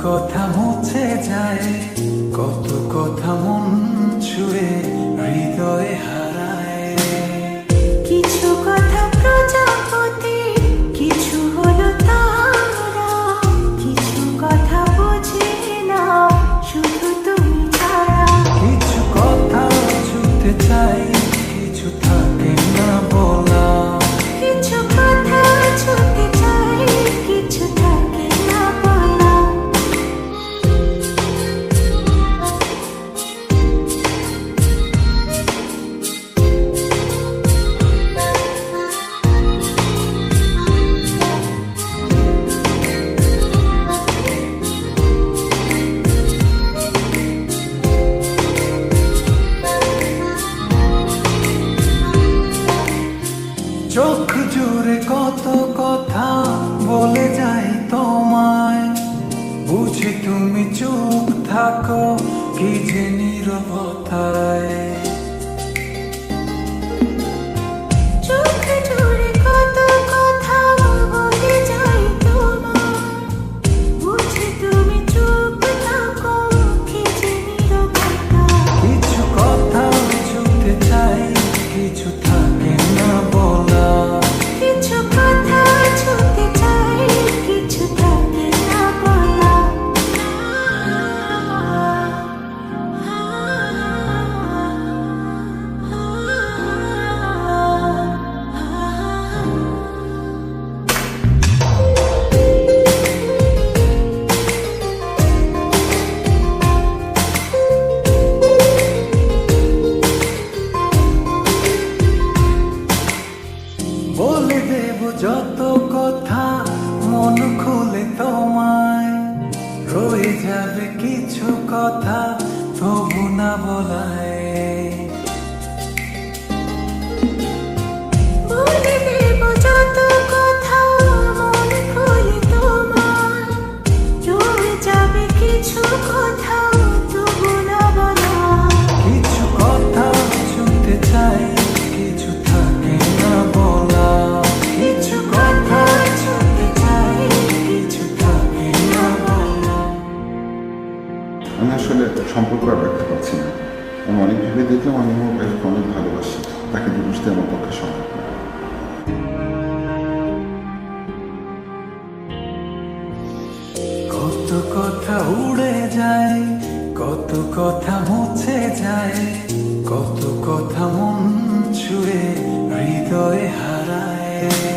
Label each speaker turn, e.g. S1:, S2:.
S1: কথা মুছে যায়, কত কথা মন ছুঁয়ে হৃদয়ে হারায়।
S2: কিছু কথা প্রজাপতি, কিছু হলো তারা, কিছু কথা বুঝি না শুধু তুমি ছাড়া।
S1: কিছু কথা ছুঁতে চাই, কিছু থাকে না বলা।
S2: কিছু কথা ছুঁতে চাই, কিছু থাকে না বলা।
S1: চোখ জুড়ে কত কথা বলে যাই তোমায়, বুঝি তুমি চুপ থাকো কি যে নীরবতায়।
S2: চোখ জুড়ে কত কথা বলে যাই তোমায়, বুঝি তুমি চুপ থাকো কি যে নীরবতা।
S1: কিছু কথা ছুঁতে চাই, কিছু থাকে না বলা।
S2: কিছু কথা ছুঁতে চাই, কিছু থাকে না বলা।
S1: বলে দেব যত কথা মন খুলে তোমায়, রয়ে যাবে কিছু কথা তবু না বলায়।
S2: বলে দেব যত কথা মন খুলে তোমায়, রয়ে যাবে কিছু কথা তবু না বলা।
S1: কিছু কথা শুনতে চাই, কিছু থাকে না বলা।
S2: কিছু কথা ছুঁতে চাই, কিছু থাকে না বলা।
S3: আমি আসলে সম্পর্ক আর রাখতে পারছি না। আমি অনেক ভেবে দেখলাম আমি আমার ওয়াইফকে অনেক ভালোবাসি, তাকে বুঝতে আমার পক্ষে সম্ভব না।
S1: কত কথা উড়ে যায়, কত কথা মুছে যায়, কত কথা মন ছুঁয়ে হৃদয়ে হারায়।